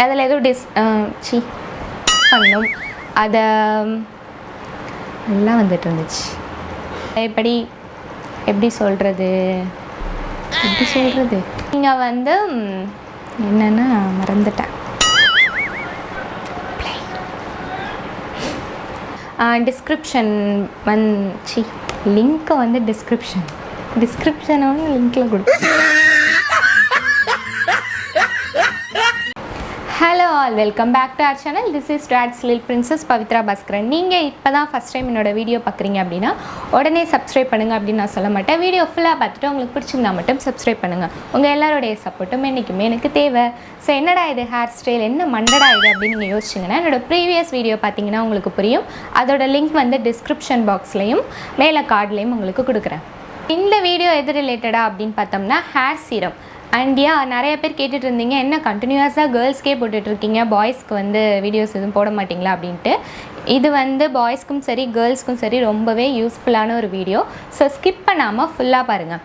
அதில் ஏதோ பண்ணும் அதை எல்லாம் வந்துட்டு இருந்துச்சு. எப்படி சொல்கிறது நீங்கள் வந்து என்னென்னா மறந்துட்டேன். டிஸ்கிரிப்ஷன் லிங்க்கை வந்து டிஸ்கிரிப்ஷனை வந்து லிங்க்கில் கொடுத்து. Hello all, welcome back to our channel. This is Streax Princess Pavithra Bhaskaran. நீங்கள் இப்போ தான் ஃபஸ்ட் டைம் என்னோடய வீடியோ பார்க்குறீங்க அப்படின்னா உடனே சப்ஸ்கிரைப் பண்ணுங்கள் அப்படின்னு நான் சொல்ல மாட்டேன். வீடியோ ஃபுல்லாக பார்த்துட்டு உங்களுக்கு பிடிச்சிருந்தா மட்டும் சப்ஸ்கிரைப் பண்ணுங்கள். உங்கள் எல்லாரோடைய சப்போர்ட்டும் என்றைக்குமே எனக்கு தேவை. ஸோ என்னடா இது ஹேர் ஸ்டைல், என்ன மண்டடா இது அப்படின்னு நீங்கள் யோசிச்சிங்கன்னா என்னோடய ப்ரீவியஸ் வீடியோ பார்த்தீங்கன்னா உங்களுக்கு புரியும். அதோட லிங்க் வந்து டிஸ்கிரிப்ஷன் பாக்ஸ்லேயும் மேலே கார்ட்லேயும் உங்களுக்கு கொடுக்குறேன். இந்த வீடியோ எது ரிலேட்டடாக அப்படின்னு பார்த்தோம்னா ஹேர் சீரம். நிறைய பேர் கேட்டுட்டு இருந்தீங்க, என்ன கண்டினியூஸாக கேர்ள்ஸ்க்கே போட்டுட்ருக்கீங்க, பாய்ஸ்க்கு வந்து வீடியோஸ் எதுவும் போட மாட்டிங்களா அப்படின்ட்டு. இது வந்து பாய்ஸ்க்கும் சரி கேர்ள்ஸ்க்கும் சரி ரொம்பவே யூஸ்ஃபுல்லான ஒரு வீடியோ. ஸோ ஸ்கிப் பண்ணாமல் ஃபுல்லாக பாருங்கள்.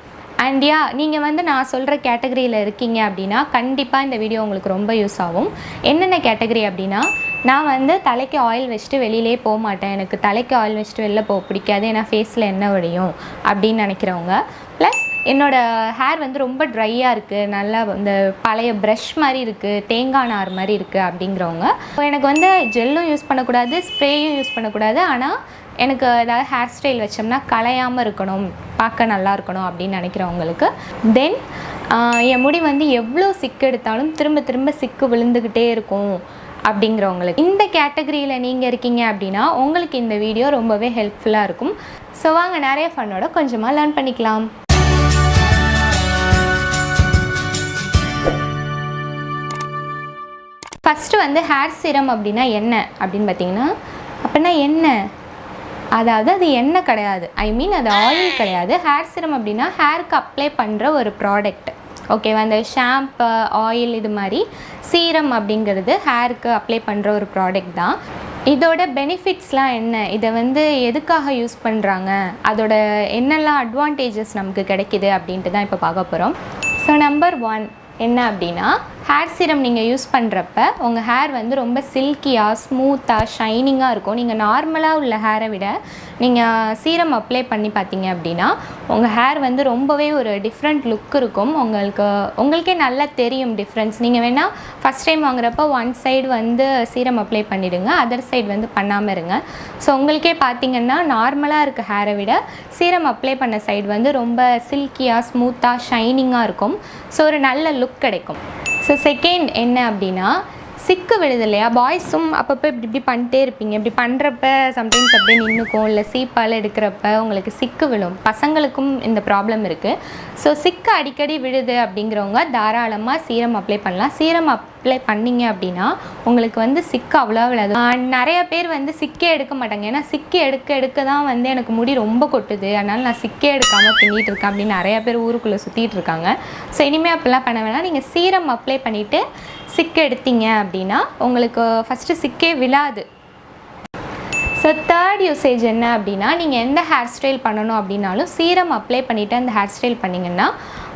நீங்கள் வந்து நான் சொல்கிற கேட்டகரியில் இருக்கீங்க அப்படின்னா கண்டிப்பாக இந்த வீடியோ உங்களுக்கு ரொம்ப யூஸ் ஆகும். என்னென்ன கேட்டகரி அப்படின்னா, நான் வந்து தலைக்கு ஆயில் வச்சுட்டு வெளியிலே போக மாட்டேன், எனக்கு தலைக்கு ஆயில் வச்சுட்டு வெளில போக பிடிக்காது, ஏன்னா ஃபேஸில் எண்ணெய் வடியும் அப்படின்னு நினைக்கிறவங்க. ப்ளஸ் என்னோடய ஹேர் வந்து ரொம்ப ட்ரையாக இருக்குது, நல்லா இந்த பழைய ப்ரஷ் மாதிரி இருக்குது, தேங்காய் நார் மாதிரி இருக்குது அப்படிங்கிறவங்க. எனக்கு வந்து ஜெல்லும் யூஸ் பண்ணக்கூடாது, ஸ்ப்ரேயும் யூஸ் பண்ணக்கூடாது, ஆனால் எனக்கு ஏதாவது ஹேர் ஸ்டைல் வச்சோம்னா கலையாமல் இருக்கணும், பார்க்க நல்லா இருக்கணும் அப்படின்னு நினைக்கிறவங்களுக்கு. தென் என் முடி வந்து எவ்வளோ சிக்கு எடுத்தாலும் திரும்ப திரும்ப சிக்கு விழுந்துக்கிட்டே இருக்கும் அப்படிங்கிறவங்களுக்கு. இந்த கேட்டகரியில் நீங்கள் இருக்கீங்க அப்படின்னா உங்களுக்கு இந்த வீடியோ ரொம்பவே ஹெல்ப்ஃபுல்லாக இருக்கும். ஸோ வாங்க நிறைய ஃபன்னோட கொஞ்சமாக லேர்ன் பண்ணிக்கலாம். ஃபஸ்ட்டு வந்து ஹேர் சீரம் அப்படின்னா என்ன அப்படின்னு பார்த்தீங்கன்னா, அப்படின்னா என்ன, அதாவது அது எண்ணெய் கிடையாது, அது ஆயில் கிடையாது. ஹேர் சீரம் அப்படின்னா ஹேருக்கு அப்ளை பண்ணுற ஒரு ப்ராடக்ட், ஓகேவா? அந்த ஷாம்பு, ஆயில், இது மாதிரி சீரம் அப்படிங்கிறது ஹேருக்கு அப்ளை பண்ணுற ஒரு ப்ராடக்ட் தான். இதோட பெனிஃபிட்ஸ்லாம் என்ன, இதை வந்து எதுக்காக யூஸ் பண்ணுறாங்க, அதோட என்னெல்லாம் அட்வான்டேஜஸ் நமக்கு கிடைக்கிது அப்படின்ட்டு தான் இப்போ பார்க்க போகிறோம். ஸோ நம்பர் 1 என்ன அப்படின்னா, ஹேர் சீரம் நீங்கள் யூஸ் பண்ணுறப்ப உங்கள் ஹேர் வந்து ரொம்ப சில்கியாக, ஸ்மூத்தாக, ஷைனிங்காக இருக்கும். நீங்கள் நார்மலாக உள்ள ஹேரை விட நீங்கள் சீரம் அப்ளை பண்ணி பார்த்தீங்க அப்படின்னா உங்கள் ஹேர் வந்து ரொம்பவே ஒரு டிஃப்ரெண்ட் லுக் இருக்கும். உங்களுக்கே நல்லா தெரியும் டிஃப்ரென்ஸ். நீங்கள் வேணால் ஃபஸ்ட் டைம் வாங்குறப்போ ஒன் சைடு வந்து சீரம் அப்ளை பண்ணிவிடுங்க, அதர் சைடு வந்து பண்ணாமல் இருங்க. ஸோ உங்களுக்கே பார்த்தீங்கன்னா நார்மலாக இருக்க ஹேரை விட சீரம் அப்ளை பண்ண சைடு வந்து ரொம்ப சில்கியாக, ஸ்மூத்தாக, ஷைனிங்காக இருக்கும். ஸோ ஒரு நல்ல லுக் கிடைக்கும். ஸோ செகண்ட் என்ன அப்படின்னா, சிக்கு விழுது இல்லையா, பாய்ஸும் அப்பப்போ இப்படி பண்ணிட்டே இருப்பீங்க. இப்படி பண்ணுறப்ப சம்டைம்ஸ் அப்படியே நின்றுக்கும், இல்லை சீப்பால் எடுக்கிறப்ப உங்களுக்கு சிக்கு விழும். பசங்களுக்கும் இந்த ப்ராப்ளம் இருக்குது. ஸோ சிக்கு அடிக்கடி விழுது அப்படிங்கிறவங்க தாராளமாக சீரம் அப்ளை பண்ணலாம். சீரம் அப்ளை பண்ணிங்க அப்படின்னா உங்களுக்கு வந்து சிக்கு அவ்வளோ விழாது. நிறைய பேர் வந்து சிக்கே எடுக்க மாட்டாங்க, ஏன்னா சிக்கி எடுக்க தான் வந்து எனக்கு முடி ரொம்ப கொட்டுது, அதனால் நான் சிக்கே எடுக்காமல் பின்னிட்டு இருக்கேன் அப்படின்னு நிறையா பேர் ஊருக்குள்ளே சுற்றிட்டு இருக்காங்க. ஸோ இனிமேல் அப்படிலாம் பண்ண வேணாம். நீங்கள் சீரம் அப்ளை பண்ணிவிட்டு சிக்கு எடுத்தீங்க அப்படின்னா உங்களுக்கு ஃபஸ்ட்டு சிக்கே விழாது. ஸோ தேர்ட் யூசேஜ் என்ன அப்படின்னா, நீங்கள் எந்த ஹேர் ஸ்டைல் பண்ணணும் அப்படின்னாலும் சீரம் அப்ளை பண்ணிவிட்டு அந்த ஹேர் ஸ்டைல் பண்ணிங்கன்னா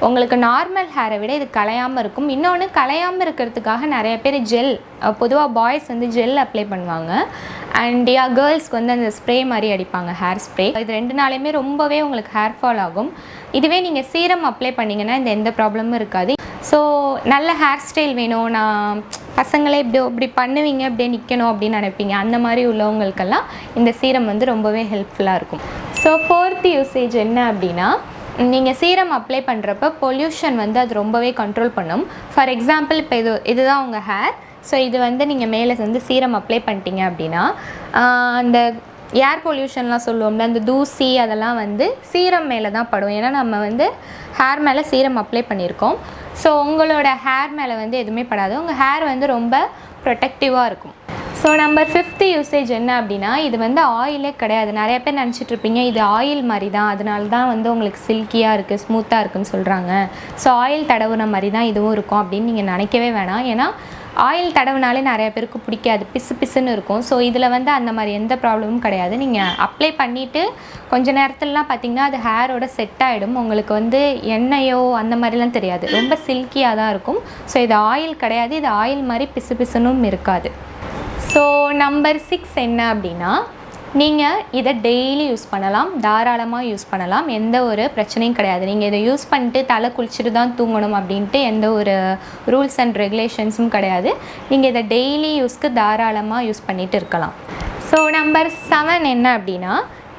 உங்களுக்கு நார்மல் ஹேரை விட இது கலையாமல் இருக்கும். இன்னொன்று, கலையாமல் இருக்கிறதுக்காக நிறைய பேர் ஜெல், பொதுவாக பாய்ஸ் வந்து ஜெல் அப்ளை பண்ணுவாங்க, அண்ட் கேர்ள்ஸ்க்கு வந்து அந்த ஸ்ப்ரே மாதிரி அடிப்பாங்க, ஹேர் ஸ்ப்ரே. இது 2 நாளையுமே ரொம்பவே உங்களுக்கு ஹேர் ஃபால் ஆகும். இதுவே நீங்கள் சீரம் அப்ளை பண்ணிங்கன்னா இந்த எந்த ப்ராப்ளமும் இருக்காது. ஸோ நல்ல ஹேர் ஸ்டைல் வேணும், நான் பசங்களே இப்படி பண்ணுவீங்க, இப்படியே நிற்கணும் அப்படின்னு நினைப்பீங்க, அந்த மாதிரி உள்ளவங்களுக்கெல்லாம் இந்த சீரம் வந்து ரொம்பவே ஹெல்ப்ஃபுல்லாக இருக்கும். ஸோ 4th யூசேஜ் என்ன அப்படின்னா, நீங்கள் சீரம் அப்ளை பண்ணுறப்ப பொல்யூஷன் வந்து அது ரொம்பவே கண்ட்ரோல் பண்ணும். ஃபார் எக்ஸாம்பிள் இப்போ இதுதான் உங்கள் ஹேர். ஸோ இது வந்து நீங்கள் மேலே வந்து சீரம் அப்ளை பண்ணிட்டீங்க அப்படின்னா அந்த ஏர் பொல்யூஷன்லாம் சொல்லுவோம்ல, அந்த தூசி அதெல்லாம் வந்து சீரம் மேலே தான் படும், ஏன்னா நம்ம வந்து ஹேர் மேலே சீரம் அப்ளை பண்ணியிருக்கோம். ஸோ உங்களோட ஹேர் மேலே வந்து எதுவுமே படாது, உங்கள் ஹேர் வந்து ரொம்ப ப்ரொடெக்டிவாக இருக்கும். ஸோ நம்பர் 5th யூசேஜ் என்ன அப்படின்னா, இது வந்து ஆயிலே கிடையாது. நிறைய பேர் நினச்சிட்ருப்பீங்க இது ஆயில் மாதிரி தான், அதனால தான் வந்து உங்களுக்கு சில்கியாக இருக்குது, ஸ்மூத்தாக இருக்குதுன்னு சொல்கிறாங்க. ஸோ ஆயில் தடவுன மாதிரி தான் இதுவும் இருக்கும் அப்படின்னு நீங்கள் நினைக்கவே வேணாம். ஏன்னா ஆயில் தடவினாலே நிறைய பேருக்கு பிடிக்காது, பிசு பிசுன்னு இருக்கும். ஸோ இதில் வந்து அந்த மாதிரி எந்த ப்ராப்ளமும் கிடையாது. நீங்கள் அப்ளை பண்ணிவிட்டு கொஞ்சம் நேரத்துலலாம் பார்த்திங்கன்னா அது ஹேரோட செட் ஆகிடும். உங்களுக்கு வந்து எண்ணெயோ அந்த மாதிரிலாம் தெரியாது, ரொம்ப சில்கியாக தான் இருக்கும். ஸோ இது ஆயில் கிடையாது, இது ஆயில் மாதிரி பிசு பிசுனும் இருக்காது. ஸோ நம்பர் 6 என்ன அப்படின்னா, நீங்கள் இதை டெய்லி யூஸ் பண்ணலாம், தாராளமாக யூஸ் பண்ணலாம், எந்த ஒரு பிரச்சனையும் கிடையாது. நீங்கள் இதை யூஸ் பண்ணிட்டு தலை குளிச்சுட்டு தான் தூங்கணும் அப்படின்ட்டு எந்த ஒரு ரூல்ஸ் அண்ட் ரெகுலேஷன்ஸும் கிடையாது. நீங்கள் இதை டெய்லி யூஸ்க்கு தாராளமாக யூஸ் பண்ணிகிட்டு இருக்கலாம். ஸோ நம்பர் 7 என்ன அப்படின்னா,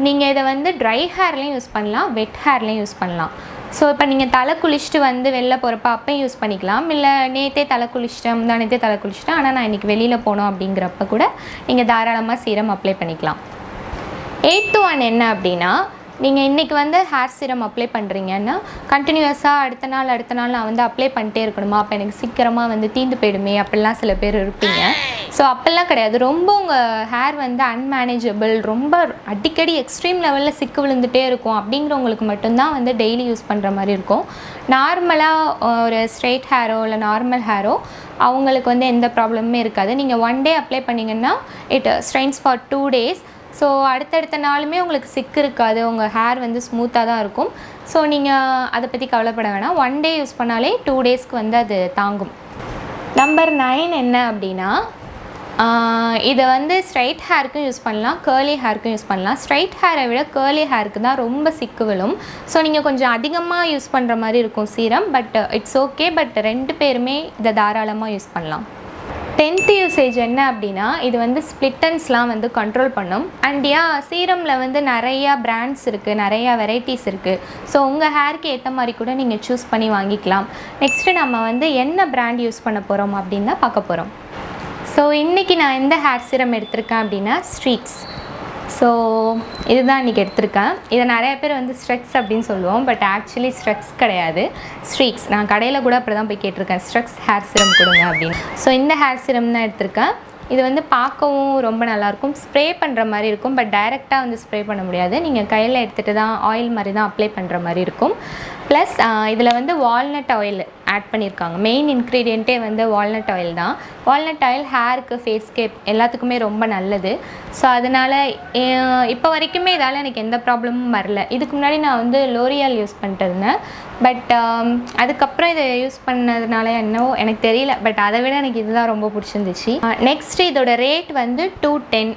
நீங்கள் இதை வந்து ட்ரை ஹேர்லேயும் யூஸ் பண்ணலாம், வெட் ஹேர்லேயும் யூஸ் பண்ணலாம். ஸோ இப்போ நீங்கள் தலை குளிச்சுட்டு வந்து வெளில போகிறப்ப அப்பையும் யூஸ் பண்ணிக்கலாம், இல்லை நேற்றே தலை குளிச்சிட்டேன், முந்தானேத்தே தலை குளிச்சிட்டேன், ஆனால் நான் இன்றைக்கி வெளியில் போனோம் அப்படிங்கிறப்ப கூட நீங்கள் தாராளமாக சீரம் அப்ளை பண்ணிக்கலாம். 8th ஒன் என்ன அப்படின்னா, நீங்கள் இன்றைக்கி வந்து ஹேர் சீரம் அப்ளை பண்ணுறீங்கன்னா கண்டினியூஸாக அடுத்த நாள் நான் வந்து அப்ளை பண்ணிட்டே இருக்கணுமா, அப்போ எனக்கு சீக்கிரமாக வந்து தீந்து போயிடுமே அப்படிலாம் சில பேர் இருப்பீங்க. ஸோ அப்போல்லாம் கிடையாது. ரொம்ப உங்கள் ஹேர் வந்து அன்மேனேஜபிள், ரொம்ப அடிக்கடி எக்ஸ்ட்ரீம் லெவலில் சிக்கு விழுந்துகிட்டே இருக்கும் அப்படிங்கிறவங்களுக்கு மட்டும்தான் வந்து டெய்லி யூஸ் பண்ணுற மாதிரி இருக்கும். நார்மலாக ஒரு ஸ்ட்ரெயிட் ஹேரோ இல்லை நார்மல் ஹேரோ அவங்களுக்கு வந்து எந்த ப்ராப்ளமுமே இருக்காது. நீங்கள் 1 day அப்ளை பண்ணிங்கன்னா it strains for 2 days. So அடுத்தடுத்த நாளுமே உங்களுக்கு சிக்கு இருக்காது, உங்கள் ஹேர் வந்து ஸ்மூத்தாக தான் இருக்கும். ஸோ நீங்கள் அதை பற்றி கவலைப்பட வேணாம். 1 day யூஸ் பண்ணாலே 2 daysக்கு வந்து அது தாங்கும். நம்பர் 9 என்ன அப்படின்னா, இதை வந்து ஸ்ட்ரைட் ஹேருக்கும் யூஸ் பண்ணலாம், கேர்லி ஹேருக்கும் யூஸ் பண்ணலாம். ஸ்ட்ரைட் ஹேரை விட கேர்லி ஹேருக்கு தான் ரொம்ப சிக்கு விழும். ஸோ நீங்கள் கொஞ்சம் அதிகமாக யூஸ் பண்ணுற மாதிரி இருக்கும் serum, but it's okay. But 2 பேருமே இதை தாராளமாக யூஸ் பண்ணலாம். 10th யூசேஜ் என்ன அப்படின்னா, இது வந்து ஸ்ப்ளிட்டன்ஸ்லாம் வந்து கண்ட்ரோல் பண்ணும். அண்ட் சீரமில் வந்து நிறையா பிராண்ட்ஸ் இருக்குது, நிறையா வெரைட்டிஸ் இருக்குது. ஸோ உங்கள் ஹேருக்கு ஏற்ற மாதிரி கூட நீங்கள் சூஸ் பண்ணி வாங்கிக்கலாம். நெக்ஸ்ட்டு நம்ம வந்து என்ன பிராண்ட் யூஸ் பண்ண போகிறோம் அப்படின்னு தான் பார்க்க போகிறோம். ஸோ இன்றைக்கி நான் எந்த ஹேர் சீரம் எடுத்திருக்கேன் அப்படின்னா ஸ்ட்ரீக்ஸ். ஸோ இதுதான் இன்றைக்கி எடுத்திருக்கேன். இதை நிறைய பேர் வந்து ஸ்ட்ரெக்ஸ் அப்படின்னு சொல்லுவோம், பட் ஆக்சுவலி ஸ்ட்ரெக்ஸ் கிடையாது, ஸ்ட்ரீக்ஸ். நான் கடையில் கூட அப்படி தான் போய் கேட்டிருக்கேன், ஸ்ட்ரெக்ஸ் ஹேர் சீரம் கொடுங்க அப்படின்னு. ஸோ இந்த ஹேர் சீரம் தான் எடுத்திருக்கேன். இது வந்து பார்க்கவும் ரொம்ப நல்லாயிருக்கும், ஸ்ப்ரே பண்ணுற மாதிரி இருக்கும், பட் டைரெக்டாக வந்து ஸ்ப்ரே பண்ண முடியாது, நீங்கள் கையில் எடுத்துகிட்டு தான் ஆயில் மாதிரி தான் அப்ளை பண்ணுற மாதிரி இருக்கும். ப்ளஸ் இதில் வந்து வால்நட் ஆயில் ஆட் பண்ணியிருக்காங்க. மெயின் இன்க்ரீடியண்ட்டே வந்து வால்நட் ஆயில் தான். வால்நட் ஆயில் ஹேருக்கு, ஃபேஸ்க்கு எல்லாத்துக்குமே ரொம்ப நல்லது. ஸோ அதனால் இப்போ வரைக்குமே இதால் எனக்கு எந்த ப்ராப்ளமும் வரல. இதுக்கு முன்னாடி நான் வந்து லோரியால் யூஸ் பண்ணிட்டு இருந்தேன், பட் அதுக்கப்புறம் இதை யூஸ் பண்ணதுனால என்னவோ எனக்கு தெரியல, பட் அதை விட எனக்கு இதுதான் ரொம்ப பிடிச்சிருந்துச்சு. நெக்ஸ்ட்டு இதோட ரேட் வந்து 210.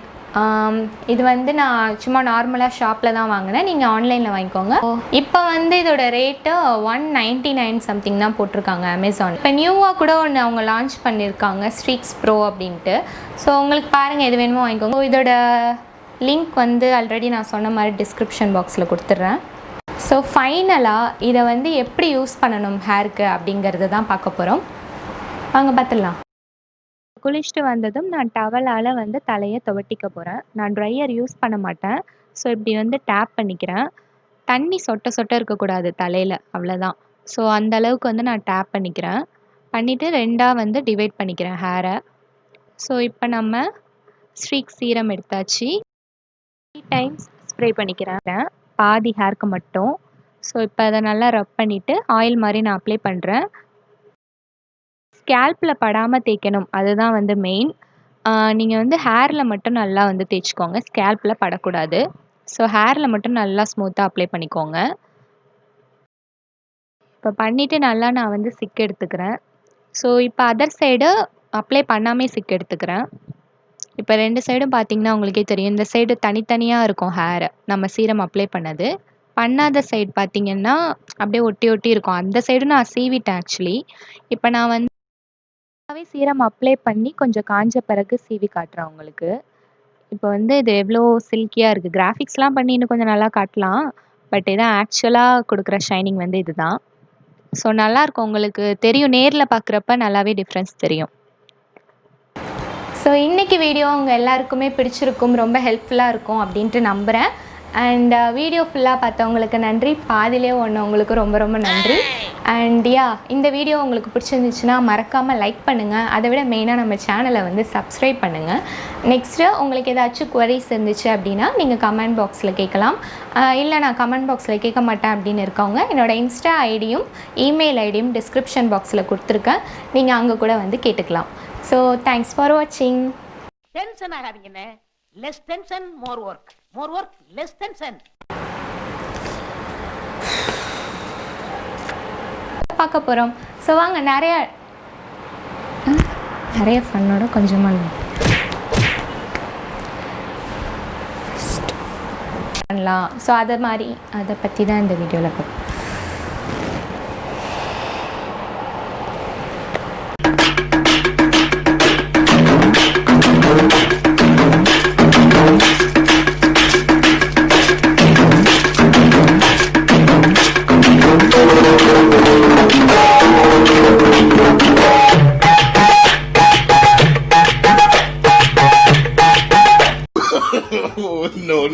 இது வந்து நான் சும்மா நார்மலாக ஷாப்பில் தான் வாங்கினேன், நீங்கள் ஆன்லைனில் வாங்கிக்கோங்க. இப்போ வந்து இதோட ரேட்டு 199 சம்திங் தான் போட்டிருக்காங்க அமேசான். இப்போ நியூவாக கூட ஒன்று அவங்க லான்ச் பண்ணியிருக்காங்க, ஸ்ட்ரீக்ஸ் ப்ரோ அப்படின்ட்டு. ஸோ உங்களுக்கு பாருங்கள், எது வேணுமோ வாங்கிக்கோங்க. இதோட லிங்க் வந்து ஆல்ரெடி நான் சொன்ன மாதிரி டிஸ்கிரிப்ஷன் பாக்ஸில் கொடுத்துட்றேன். ஸோ ஃபைனலாக இதை வந்து எப்படி யூஸ் பண்ணணும் ஹேருக்கு அப்படிங்கிறது தான் பார்க்க போகிறோம். வாங்க பார்த்துடலாம். குளிச்சுட்டு வந்ததும் நான் டவலால் வந்து தலையை துவட்டிக்க போகிறேன். நான் ட்ரையர் யூஸ் பண்ண மாட்டேன். ஸோ இப்படி வந்து டேப் பண்ணிக்கிறேன். தண்ணி சொட்ட சொட்ட இருக்கக்கூடாது தலையில், அவ்வளோதான். ஸோ அந்த அளவுக்கு வந்து நான் டேப் பண்ணிக்கிறேன். பண்ணிவிட்டு 2ஆக வந்து டிவைட் பண்ணிக்கிறேன் ஹேரை. ஸோ இப்போ நம்ம ஸ்ட்ரீக்ஸ் சீரம் எடுத்தாச்சு. 3 டைம்ஸ் ஸ்ப்ரே பண்ணிக்கிறேன், பாதி ஹேருக்கு மட்டும். ஸோ இப்போ அதை நல்லா ரப் பண்ணிவிட்டு ஆயில் மாதிரி நான் அப்ளை பண்ணுறேன். ஸ்கேல்பில் படாமல் தேய்க்கணும், அதுதான் வந்து மெயின். நீங்கள் வந்து ஹேரில் மட்டும் நல்லா வந்து தேய்ச்சிக்கோங்க, ஸ்கேல்பில் படக்கூடாது. ஸோ ஹேரில் மட்டும் நல்லா ஸ்மூத்தாக அப்ளை பண்ணிக்கோங்க. இப்போ பண்ணிவிட்டு நல்லா நான் வந்து சிக் எடுத்துக்கிறேன். ஸோ இப்போ அதர் சைடு அப்ளை பண்ணாமே சிக் எடுத்துக்கிறேன். இப்போ 2 சைடும் பார்த்தீங்கன்னா உங்களுக்கே தெரியும், இந்த சைடு தனித்தனியாக இருக்கும் ஹேரு, நம்ம சீரம் அப்ளை பண்ணது. பண்ணாத சைடு பார்த்தீங்கன்னா அப்படியே ஒட்டி ஒட்டி இருக்கும். அந்த சைடு நான் சீவிட்டேன் ஆக்சுவலி. இப்போ நான் வந்து சீரம் அப்ளை பண்ணி கொஞ்சம் காஞ்ச பிறகு சீவி காட்டுறேன் உங்களுக்கு. இப்போ வந்து இது எவ்வளோ சில்கியாக இருக்குது. கிராஃபிக்ஸ்லாம் பண்ணி இன்னும் கொஞ்சம் நல்லா காட்டலாம், பட் இதான் ஆக்சுவலாக கொடுக்குற ஷைனிங் வந்து இதுதான். ஸோ நல்லாயிருக்கும், உங்களுக்கு தெரியும், நேரில் பார்க்குறப்ப நல்லாவே டிஃப்ரென்ஸ் தெரியும். ஸோ இன்றைக்கி வீடியோ உங்கள் எல்லாருக்குமே பிடிச்சிருக்கும், ரொம்ப ஹெல்ப்ஃபுல்லாக இருக்கும் அப்படின்ட்டு நம்புகிறேன். அண்ட் வீடியோ ஃபுல்லாக பார்த்தவங்களுக்கு நன்றி, பாதிலே ஒன்றவங்களுக்கு ரொம்ப ரொம்ப நன்றி. அண்ட் இந்த வீடியோ உங்களுக்கு பிடிச்சிருந்துச்சுன்னா மறக்காமல் லைக் பண்ணுங்கள். அதை விட மெயினாக நம்ம சேனலை வந்து சப்ஸ்கிரைப் பண்ணுங்கள். நெக்ஸ்ட்டு உங்களுக்கு ஏதாச்சும் குவரிஸ் இருந்துச்சு அப்படின்னா நீங்கள் கமெண்ட் பாக்ஸில் கேட்கலாம். இல்லை நான் கமெண்ட் பாக்ஸில் கேட்க மாட்டேன் அப்படின்னு இருக்கவங்க, என்னோடய இன்ஸ்டா ஐடியும் இமெயில் ஐடியும் டிஸ்கிரிப்ஷன் பாக்ஸில் கொடுத்துருக்கேன், நீங்கள் அங்கே கூட வந்து கேட்டுக்கலாம். ஸோ தேங்க்ஸ் ஃபார் வாட்சிங். டென்ஷன் ஆகாதீங்கண்ணே. Less tension more work less tension. பார்க்க போகிறோம். ஸோ வாங்க நிறைய ஃபன்னோட கொஞ்சமாக பண்ணலாம். ஸோ அதை பற்றி தான் இந்த வீடியோவில் பார்ப்போம்.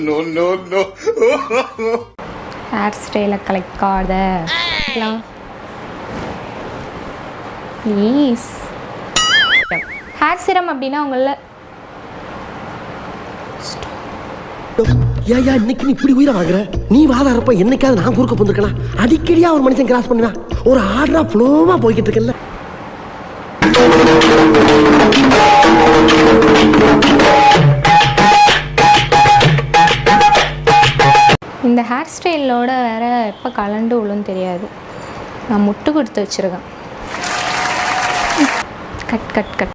No. ஹேர் ஸ்டைலை கலெக்டாத ப்ளீஸ். ஹேர் சிரம் அப்படின்னா உங்கள ஏயா இன்னைக்கு நீ இப்படி உயிரை வாங்குற? நீ வாதாரப்ப என்னைக்காவது நான் குறுக்க போந்திருக்கனா? அடிக்கடியா ஒரு மனுஷன் கிராஸ் பண்ணுவேன். ஒரு ஆர்டரா ஃப்ளோவா போய்கிட்டு இருக்கல. இந்த ஹேர் ஸ்டைலோட வேற எப்போ கலண்டு விழுன்னு தெரியாது. நான் முட்டு கொடுத்து வச்சுருக்கேன். கட்